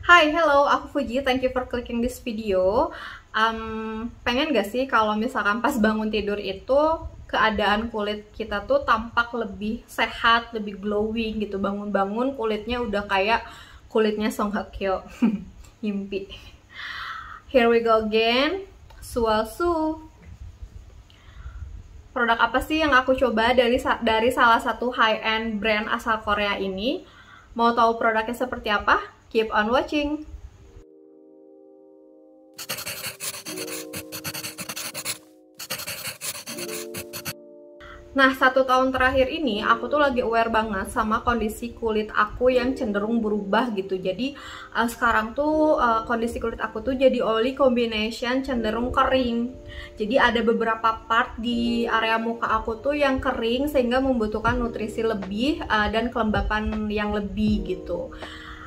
Hai, hello, aku Fuji. Thank you for clicking this video. Pengen gak sih kalau misalkan pas bangun tidur itu keadaan kulit kita tuh tampak lebih sehat, lebih glowing gitu. Bangun-bangun kulitnya udah kayak kulitnya Song Hye Kyo. Mimpi. Here we go again. Sualsu. Produk apa sih yang aku coba dari salah satu high-end brand asal Korea ini? Mau tahu produknya seperti apa? Keep on watching. Nah, 1 tahun terakhir ini aku tuh lagi aware banget sama kondisi kulit aku yang cenderung berubah gitu. Jadi sekarang tuh kondisi kulit aku tuh jadi oily combination, cenderung kering. Jadi ada beberapa part di area muka aku tuh yang kering sehingga membutuhkan nutrisi lebih dan kelembapan yang lebih gitu.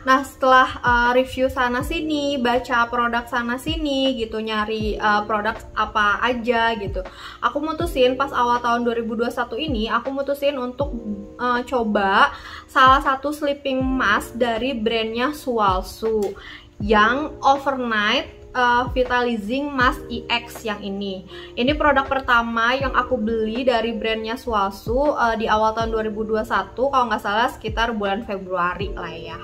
Nah, setelah review sana sini, baca produk sana sini gitu, nyari produk apa aja gitu, aku mutusin pas awal tahun 2021 ini, aku mutusin untuk coba salah satu sleeping mask dari brandnya Sualsu yang overnight Vitalizing Mask EX yang ini. Ini produk pertama yang aku beli dari brandnya Sualsu di awal tahun 2021, kalau nggak salah sekitar bulan Februari lah ya.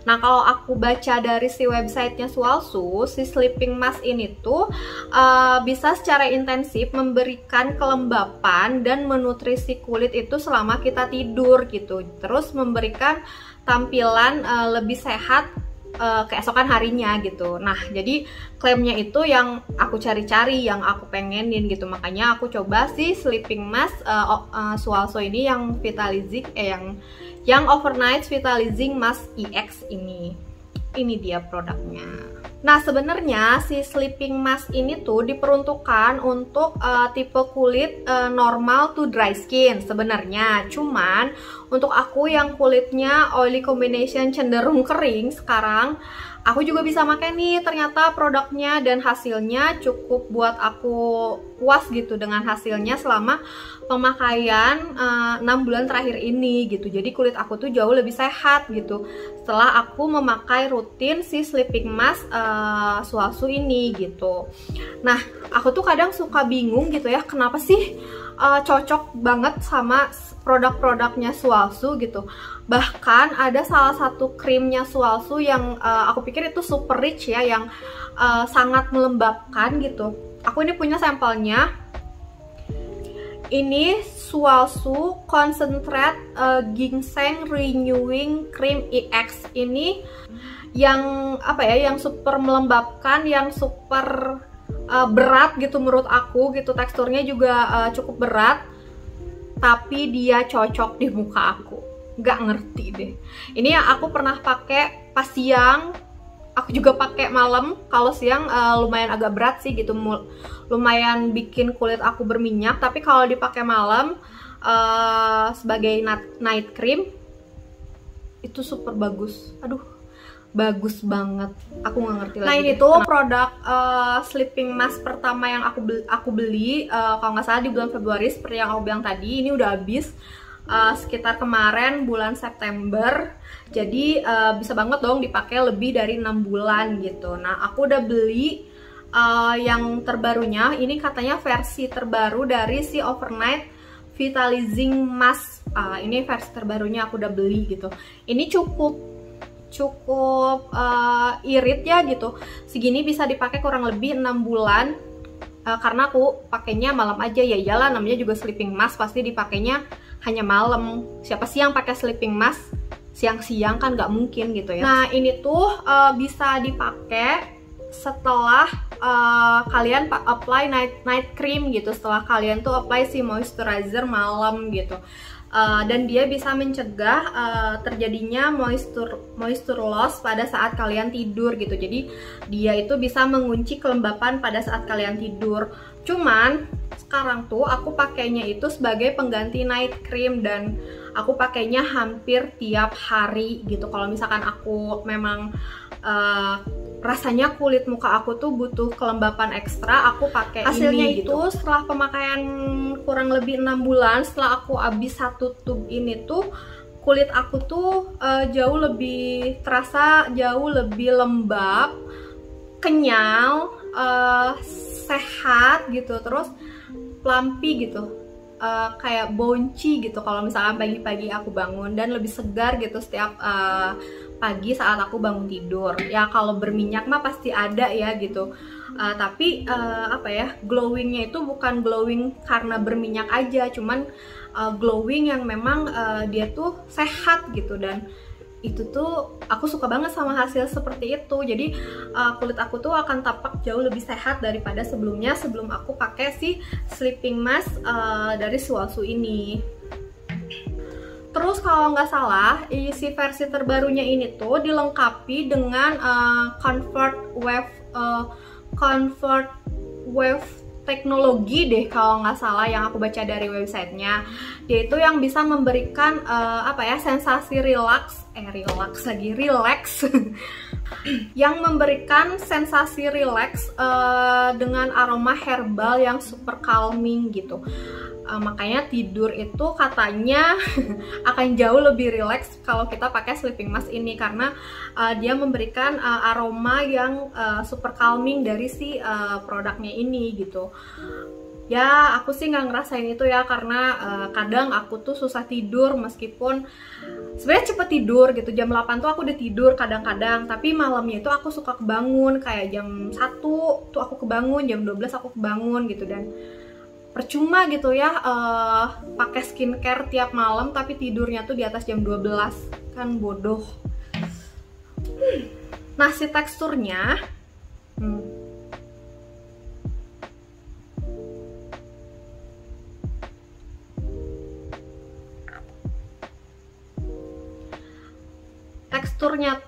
Nah, kalau aku baca dari si websitenya Sualsu, si sleeping mask ini tuh bisa secara intensif memberikan kelembapan dan menutrisi kulit itu selama kita tidur gitu. Terus memberikan tampilan lebih sehat keesokan harinya gitu. Nah, jadi klaimnya itu yang aku cari-cari, yang aku pengenin gitu. Makanya aku coba sih sleeping mask Sualsu ini yang Vitalizing yang overnight Vitalizing Mask EX ini. Ini dia produknya. Nah, sebenarnya si sleeping mask ini tuh diperuntukkan untuk tipe kulit normal to dry skin sebenarnya. Cuman untuk aku yang kulitnya oily combination cenderung kering sekarang, aku juga bisa pakai nih ternyata produknya, dan hasilnya cukup buat aku puas gitu dengan hasilnya selama pemakaian 6 bulan terakhir ini gitu. Jadi kulit aku tuh jauh lebih sehat gitu setelah aku memakai rutin si sleeping mask Sualsu ini gitu. Nah, aku tuh kadang suka bingung gitu ya, kenapa sih cocok banget sama produk-produknya Sualsu gitu. Bahkan ada salah satu krimnya Sualsu yang aku pikir itu super rich ya, yang sangat melembabkan gitu. Aku ini punya sampelnya. Ini Sualsu Concentrate Ginseng Renewing Cream EX ini yang apa ya, yang super melembabkan, yang super berat gitu menurut aku gitu. Teksturnya juga cukup berat, tapi dia cocok di muka aku. Nggak ngerti deh. Ini yang aku pernah pakai pas siang, aku juga pakai malam. Kalau siang lumayan agak berat sih gitu, lumayan bikin kulit aku berminyak. Tapi kalau dipakai malam sebagai night cream itu super bagus. Aduh, bagus banget. Aku nggak ngerti lagi. Nah, ini tuh produk sleeping mask pertama yang aku beli kalau nggak salah di bulan Februari, seperti yang aku bilang tadi. Ini udah habis sekitar kemarin bulan September. Jadi bisa banget dong dipakai lebih dari 6 bulan gitu. Nah, aku udah beli yang terbarunya. Ini katanya versi terbaru dari si overnight Vitalizing Mask. Ini versi terbarunya aku udah beli gitu. Ini cukup irit ya gitu. Segini bisa dipakai kurang lebih 6 bulan. Karena aku pakainya malam aja, ya iyalah namanya juga sleeping mask, pasti dipakainya hanya malam. Siapa sih yang pakai sleeping mask siang-siang, kan nggak mungkin gitu ya. Nah, ini tuh bisa dipakai setelah kalian apply night cream gitu, setelah kalian tuh apply si moisturizer malam gitu. Dan dia bisa mencegah terjadinya moisture loss pada saat kalian tidur gitu. Jadi dia itu bisa mengunci kelembapan pada saat kalian tidur. Cuman sekarang tuh aku pakainya itu sebagai pengganti night cream, dan aku pakainya hampir tiap hari gitu. Kalau misalkan aku memang rasanya kulit muka aku tuh butuh kelembapan ekstra, aku pakai hasilnya ini, itu gitu. Setelah pemakaian kurang lebih 6 bulan, setelah aku habis 1 tube ini tuh kulit aku tuh jauh lebih terasa, jauh lebih lembab, kenyal, sehat gitu, terus plumpy gitu, kayak bonci gitu kalau misalnya pagi-pagi aku bangun, dan lebih segar gitu setiap pagi saat aku bangun tidur. Ya kalau berminyak mah pasti ada ya gitu. Tapi apa ya, glowingnya itu bukan glowing karena berminyak aja, cuman glowing yang memang dia tuh sehat gitu, dan itu tuh aku suka banget sama hasil seperti itu. Jadi kulit aku tuh akan tampak jauh lebih sehat daripada sebelumnya, sebelum aku pakai si sleeping mask dari Swasu ini. Terus kalau nggak salah, isi versi terbarunya ini tuh dilengkapi dengan Comfort Wave teknologi deh kalau nggak salah, yang aku baca dari websitenya. Dia itu yang bisa memberikan apa ya, sensasi relax yang memberikan sensasi relax dengan aroma herbal yang super calming gitu. Makanya tidur itu katanya akan jauh lebih relax kalau kita pakai sleeping mask ini, karena dia memberikan aroma yang super calming dari si produknya ini gitu. Ya aku sih nggak ngerasain itu ya, karena kadang aku tuh susah tidur meskipun sebenarnya cepet tidur gitu, jam 8 tuh aku udah tidur kadang-kadang, tapi malamnya itu aku suka kebangun, kayak jam 1 tuh aku kebangun, jam 12 aku kebangun gitu. Dan percuma gitu ya pakai skincare tiap malam tapi tidurnya tuh di atas jam 12, kan bodoh. Nah si teksturnya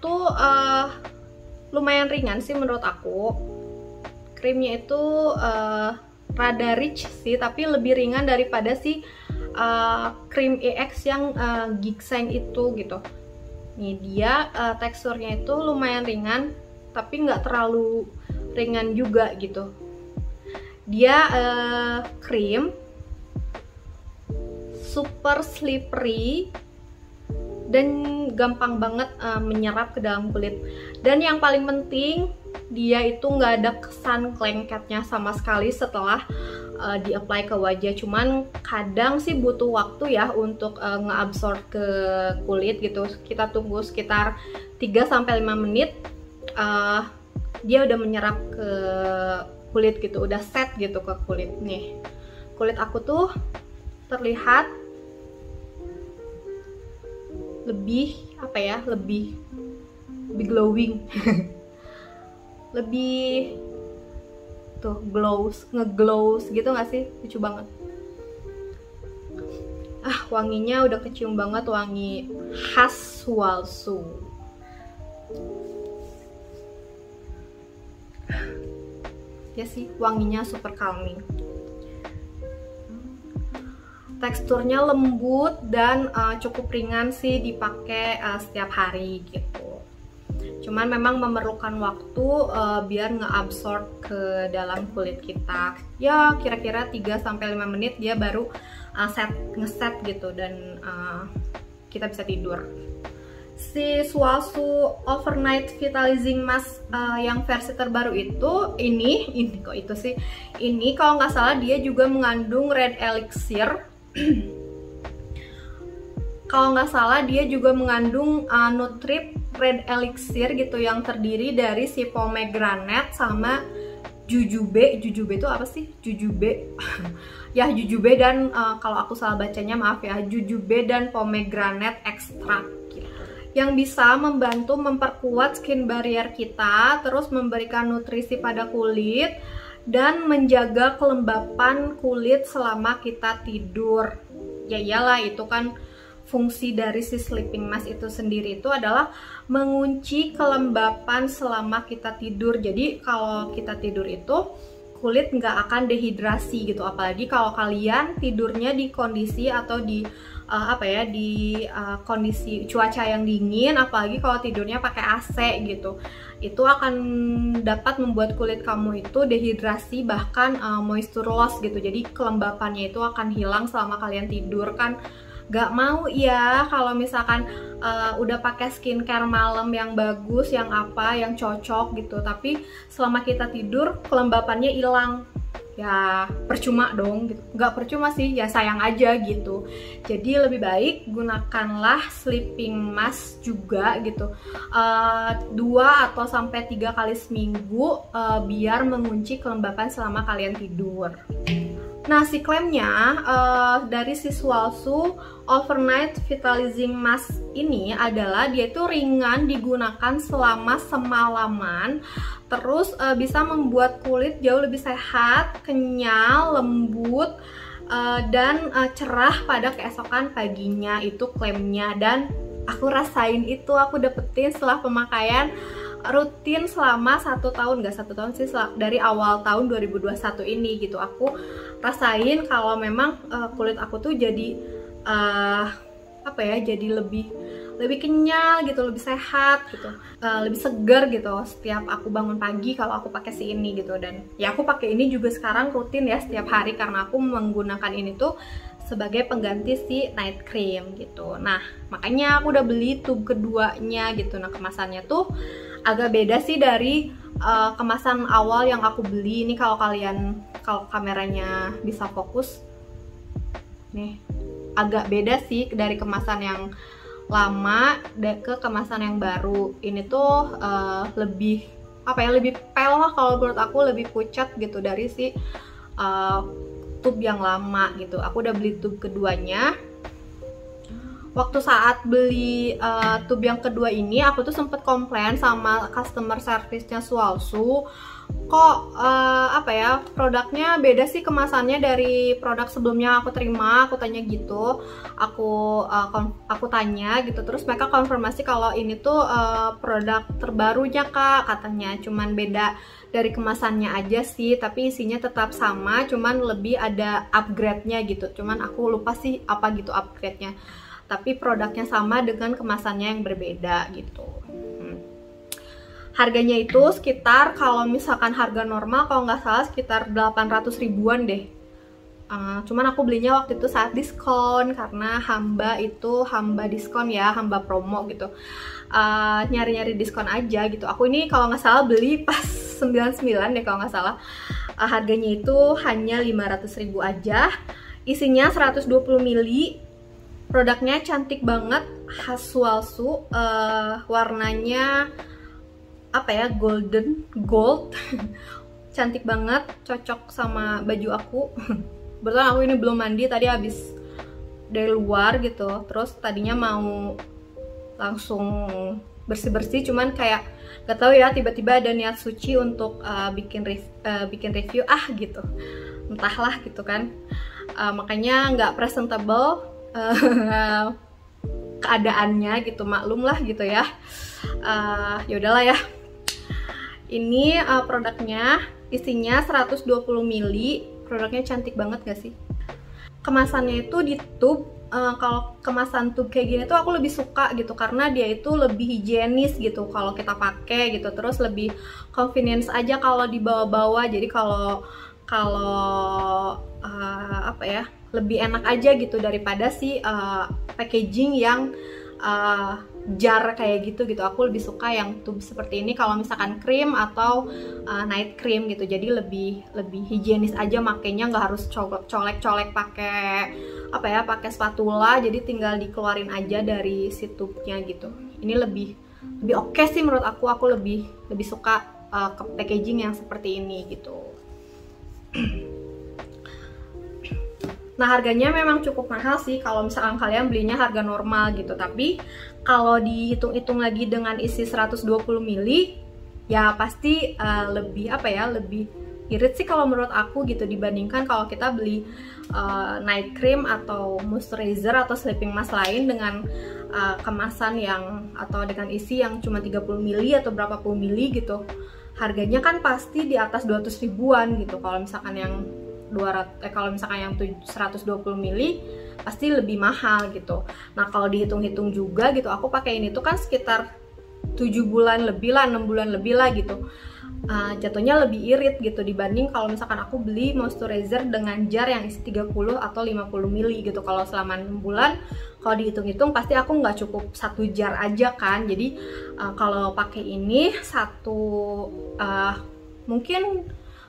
tuh lumayan ringan sih menurut aku. Krimnya itu rada rich sih, tapi lebih ringan daripada si krim EX yang ginseng itu gitu. Nih dia teksturnya itu lumayan ringan, tapi nggak terlalu ringan juga gitu. Dia krim super slippery dan gampang banget menyerap ke dalam kulit. Dan yang paling penting, dia itu nggak ada kesan kelengketnya sama sekali setelah di-apply ke wajah. Cuman kadang sih butuh waktu ya untuk ngeabsorb ke kulit gitu. Kita tunggu sekitar 3-5 menit, dia udah menyerap ke kulit gitu, udah set gitu ke kulit. Nih, kulit aku tuh terlihat lebih apa ya, lebih glowing lebih tuh ngeglows gitu gak sih? Lucu banget. Wanginya udah kecium banget, wangi khas Swasu. Ya sih, wanginya super calming. Teksturnya lembut dan cukup ringan sih dipakai setiap hari gitu. Cuman memang memerlukan waktu biar ngeabsorb ke dalam kulit kita. Ya kira-kira 3-5 menit dia baru ngeset gitu, dan kita bisa tidur. Si Swasu Overnight Vitalizing Mask yang versi terbaru itu, ini kok itu sih, ini kalau nggak salah dia juga mengandung red elixir. Kalau nggak salah dia juga mengandung Nutrip red elixir gitu, yang terdiri dari si pomegranate sama jujube. Jujube itu apa sih? Jujube ya jujube, dan kalau aku salah bacanya maaf ya, jujube dan pomegranate extract gitu, yang bisa membantu memperkuat skin barrier kita, terus memberikan nutrisi pada kulit dan menjaga kelembapan kulit selama kita tidur. Ya iyalah, itu kan fungsi dari si sleeping mask itu sendiri itu adalah mengunci kelembapan selama kita tidur. Jadi kalau kita tidur itu kulit nggak akan dehidrasi gitu, apalagi kalau kalian tidurnya di kondisi atau di kondisi cuaca yang dingin, apalagi kalau tidurnya pakai AC gitu, itu akan dapat membuat kulit kamu itu dehidrasi, bahkan moisture loss gitu. Jadi kelembapannya itu akan hilang selama kalian tidur kan. Gak mau ya kalau misalkan udah pakai skincare malam yang bagus, yang apa, yang cocok gitu, tapi selama kita tidur kelembapannya hilang, ya percuma dong gitu. Nggak percuma sih, ya sayang aja gitu. Jadi lebih baik gunakanlah sleeping mask juga gitu, 2 atau sampai 3 kali seminggu, biar mengunci kelembapan selama kalian tidur. Nah, si klaimnya dari si Swalsu Overnight Vitalizing Mask ini adalah dia itu ringan digunakan selama semalaman, terus bisa membuat kulit jauh lebih sehat, kenyal, lembut, dan cerah pada keesokan paginya, itu klaimnya. Dan aku rasain itu, aku dapetin setelah pemakaian rutin selama 1 tahun, nggak 1 tahun sih, dari awal tahun 2021 ini gitu. Aku rasain kalau memang kulit aku tuh jadi apa ya, jadi lebih kenyal gitu, lebih sehat gitu, lebih segar gitu setiap aku bangun pagi kalau aku pakai si ini gitu. Dan ya aku pakai ini juga sekarang rutin ya setiap hari, karena aku menggunakan ini tuh sebagai pengganti si night cream gitu. Nah, makanya aku udah beli tube keduanya gitu. Nah, kemasannya tuh agak beda sih dari kemasan awal yang aku beli. Ini kalau kameranya bisa fokus nih, agak beda sih dari kemasan yang lama ke kemasan yang baru. Ini tuh lebih apa ya, lebih pale lah kalau menurut aku, lebih pucat gitu dari si tube yang lama gitu. Aku udah beli tube keduanya. Waktu saat beli tube yang kedua ini, aku tuh sempet komplain sama customer service-nya Swalsu, kok apa ya, produknya beda sih kemasannya dari produk sebelumnya aku terima. Aku tanya gitu, aku tanya gitu, terus mereka konfirmasi kalau ini tuh produk terbarunya kak, katanya. Cuman beda dari kemasannya aja sih, tapi isinya tetap sama, cuman lebih ada upgrade-nya gitu. Cuman aku lupa sih apa gitu upgrade-nya, tapi produknya sama dengan kemasannya yang berbeda gitu. Harganya itu sekitar, kalau misalkan harga normal kalau nggak salah sekitar 800 ribuan deh. Cuman aku belinya waktu itu saat diskon, karena hamba diskon ya, hamba promo gitu. Nyari-nyari diskon aja gitu. Aku ini kalau nggak salah beli pas 99 deh kalau nggak salah. Harganya itu hanya 500 ribu aja. Isinya 120 ml. Produknya cantik banget, khas Swalsu. Warnanya apa ya, gold cantik banget, cocok sama baju aku. Kebetulan aku ini belum mandi, tadi habis dari luar gitu, terus tadinya mau langsung bersih-bersih, cuman kayak gak tahu ya, tiba-tiba ada niat suci untuk bikin review gitu, entahlah gitu kan. Makanya nggak presentable keadaannya gitu, maklum lah gitu ya. Ya udahlah ya. Ini produknya isinya 120 ml. Produknya cantik banget gak sih? Kemasannya itu di tube. Kalau kemasan tube kayak gini tuh aku lebih suka gitu, karena dia itu lebih higienis gitu kalau kita pakai gitu. Terus lebih convenience aja kalau dibawa-bawa. Jadi kalau apa ya, lebih enak aja gitu daripada si packaging yang jar kayak gitu. Aku lebih suka yang tube seperti ini kalau misalkan krim atau night cream gitu. Jadi lebih higienis aja makanya, nggak harus colek-colek pakai apa ya, pakai spatula. Jadi tinggal dikeluarin aja dari si tube-nya gitu. Ini lebih oke sih menurut aku. Aku lebih suka ke packaging yang seperti ini gitu. Nah, harganya memang cukup mahal sih kalau misalkan kalian belinya harga normal gitu. Tapi kalau dihitung-hitung lagi dengan isi 120 ml, ya pasti lebih apa ya, lebih irit sih kalau menurut aku gitu, dibandingkan kalau kita beli night cream atau moisturizer atau sleeping mask lain dengan kemasan yang atau dengan isi yang cuma 30 ml atau berapa puluh mili gitu. Harganya kan pasti di atas 200 ribuan gitu. Kalau misalkan yang 120 ml pasti lebih mahal gitu. Nah, kalau dihitung-hitung juga gitu, aku pakai ini tuh kan sekitar 7 bulan lebih lah, 6 bulan lebih lah gitu. jatuhnya lebih irit gitu dibanding kalau misalkan aku beli moisturizer dengan jar yang isi 30 atau 50 ml gitu. Kalau selama 6 bulan kalau dihitung-hitung pasti aku nggak cukup 1 jar aja kan. Jadi kalau pakai ini mungkin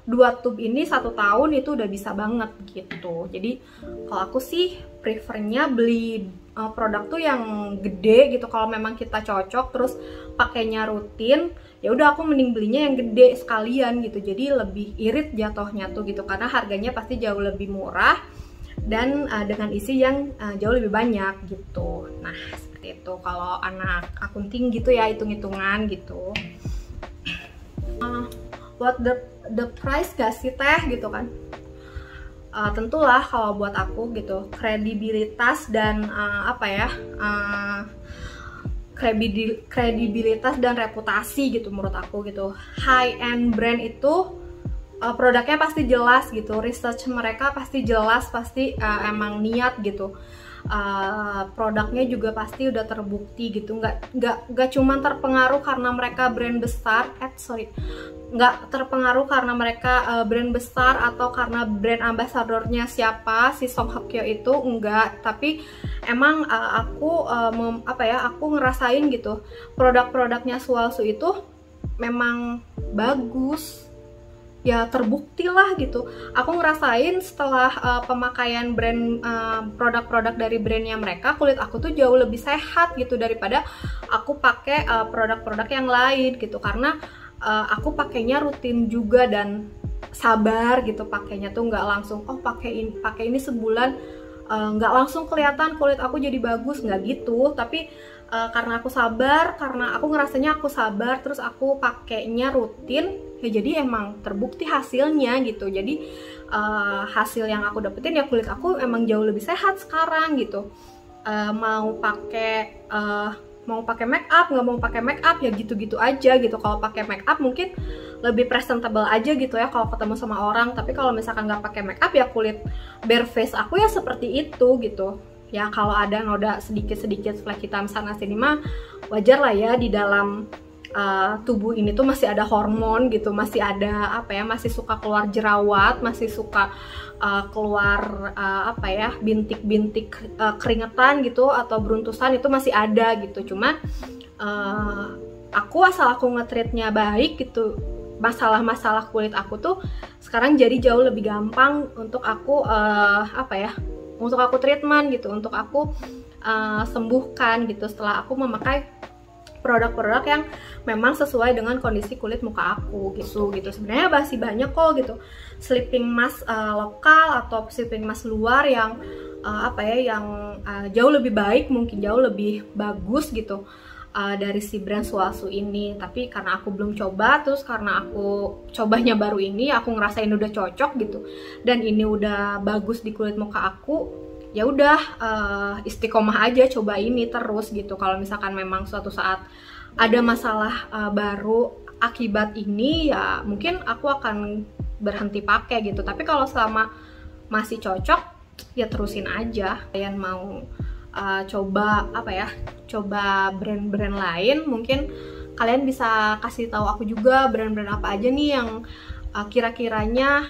2 tube ini 1 tahun itu udah bisa banget gitu. Jadi kalau aku sih prefernya beli produk tuh yang gede gitu. Kalau memang kita cocok terus pakainya rutin, ya udah aku mending belinya yang gede sekalian gitu. Jadi lebih irit jatuhnya tuh gitu, karena harganya pasti jauh lebih murah dan dengan isi yang jauh lebih banyak gitu. Nah seperti itu kalau anak akunting gitu ya, hitung-hitungan gitu. What the price gak sih teh gitu kan? Tentulah kalau buat aku gitu kredibilitas dan kredibilitas dan reputasi gitu menurut aku gitu. High end brand itu produknya pasti jelas gitu, research mereka pasti jelas, pasti emang niat gitu. Produknya juga pasti udah terbukti gitu, nggak cuma terpengaruh karena mereka brand besar, nggak terpengaruh karena mereka brand besar atau karena brand ambasadornya siapa si Song Hye Kyo itu, enggak, tapi emang aku ngerasain gitu produk-produknya Swalsu itu memang bagus. Ya terbukti lah gitu. Aku ngerasain setelah pemakaian brand produk-produk dari brandnya mereka, kulit aku tuh jauh lebih sehat gitu daripada aku pakai produk-produk yang lain gitu. Karena aku pakainya rutin juga dan sabar gitu pakainya tuh, nggak langsung pakai ini sebulan nggak langsung kelihatan kulit aku jadi bagus, nggak gitu. Tapi karena aku sabar, karena aku ngerasanya aku sabar, terus aku pakainya rutin, ya jadi emang terbukti hasilnya gitu. Jadi hasil yang aku dapetin ya kulit aku emang jauh lebih sehat sekarang gitu. Mau pakai make up, nggak mau pakai make up ya gitu-gitu aja gitu. Kalau pakai make up mungkin lebih presentable aja gitu ya kalau ketemu sama orang. Tapi kalau misalkan nggak pakai make up ya kulit bare face aku ya seperti itu gitu. Ya kalau ada noda sedikit-sedikit flek hitam sana sini mah wajar lah ya, di dalam tubuh ini tuh masih ada hormon gitu, masih ada masih suka keluar jerawat, masih suka keluar bintik-bintik keringetan gitu atau beruntusan, itu masih ada gitu. Cuma asal aku nge-treatnya baik gitu, masalah-masalah kulit aku tuh sekarang jadi jauh lebih gampang untuk aku untuk aku treatment gitu, untuk aku sembuhkan gitu setelah aku memakai produk-produk yang memang sesuai dengan kondisi kulit muka aku gitu. Sebenarnya masih banyak kok gitu sleeping mask lokal atau sleeping mask luar yang jauh lebih baik, mungkin jauh lebih bagus gitu dari si brand Swalsu ini. Tapi karena aku belum coba, terus karena aku cobanya baru ini, aku ngerasain udah cocok gitu dan ini udah bagus di kulit muka aku, ya udah istiqomah aja coba ini terus gitu. Kalau misalkan memang suatu saat ada masalah baru akibat ini, ya mungkin aku akan berhenti pakai gitu. Tapi kalau selama masih cocok ya terusin aja. Kalian mau coba brand-brand lain, mungkin kalian bisa kasih tahu aku juga brand-brand apa aja nih yang kira-kiranya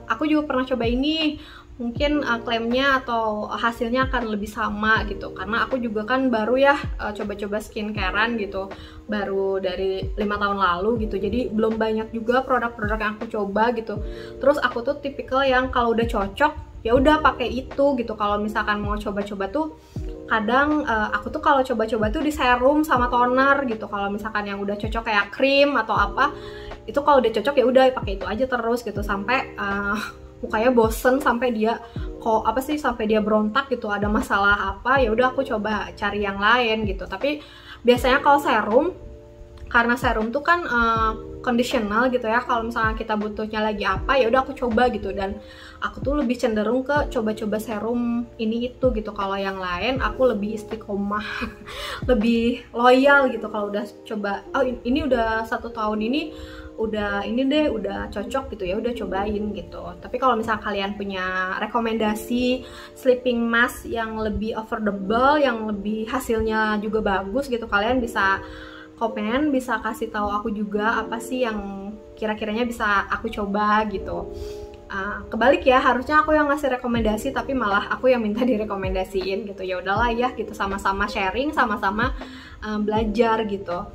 aku juga pernah coba ini, mungkin klaimnya atau hasilnya akan lebih sama gitu. Karena aku juga kan baru ya coba-coba skincarean gitu, baru dari 5 tahun lalu gitu, jadi belum banyak juga produk-produk yang aku coba gitu. Terus aku tuh tipikal yang kalau udah cocok ya udah pakai itu gitu. Kalau misalkan mau coba-coba tuh kadang aku tuh kalau coba-coba tuh di serum sama toner gitu. Kalau misalkan yang udah cocok kayak krim atau apa, itu kalau udah cocok ya udah pakai itu aja terus gitu sampai mukanya bosen, sampai dia sampai dia berontak gitu, ada masalah apa, ya udah aku coba cari yang lain gitu. Tapi biasanya kalau serum, karena serum tuh kan conditional gitu ya, kalau misalnya kita butuhnya lagi apa ya udah aku coba gitu. Dan aku tuh lebih cenderung ke coba-coba serum ini itu gitu. Kalau yang lain aku lebih istiqomah lebih loyal gitu. Kalau udah coba, ini udah 1 tahun ini udah cocok gitu, ya udah cobain gitu. Tapi kalau misalnya kalian punya rekomendasi sleeping mask yang lebih affordable, yang lebih hasilnya juga bagus gitu, kalian bisa komen, bisa kasih tahu aku juga apa sih yang kira-kiranya bisa aku coba gitu. Kebalik ya, harusnya aku yang ngasih rekomendasi tapi malah aku yang minta direkomendasiin gitu. Ya udahlah ya gitu, sama-sama sharing, sama-sama belajar gitu.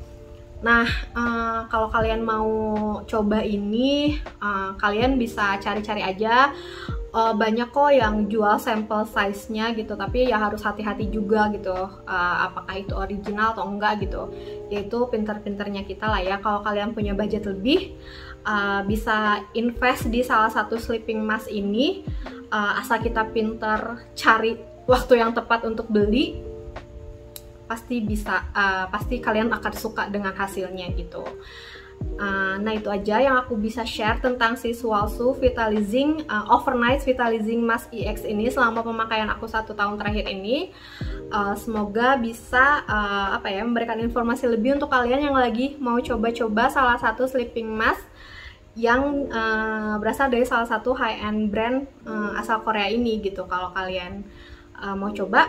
Nah, kalau kalian mau coba ini, kalian bisa cari-cari aja. Banyak kok yang jual sampel size-nya gitu, tapi ya harus hati-hati juga gitu, apakah itu original atau enggak gitu. Yaitu pinter-pinternya kita lah ya. Kalau kalian punya budget lebih, bisa invest di salah satu sleeping mask ini, asal kita pinter cari waktu yang tepat untuk beli, pasti bisa, pasti kalian akan suka dengan hasilnya gitu. Nah itu aja yang aku bisa share tentang si Swalsu Vitalizing Overnight Vitalizing Mask EX ini selama pemakaian aku 1 tahun terakhir ini. Semoga bisa memberikan informasi lebih untuk kalian yang lagi mau coba-coba salah satu sleeping mask yang berasal dari salah satu high-end brand asal Korea ini gitu. Kalau kalian mau coba,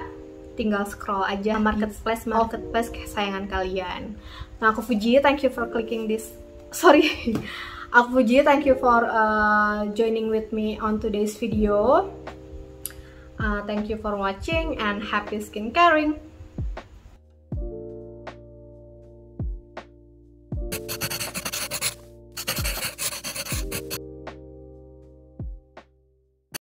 tinggal scroll aja marketplace kesayangan kalian. Nah, aku Fuji, thank you for clicking this. Aku Fuji, thank you for joining with me on today's video. Thank you for watching and happy skin caring.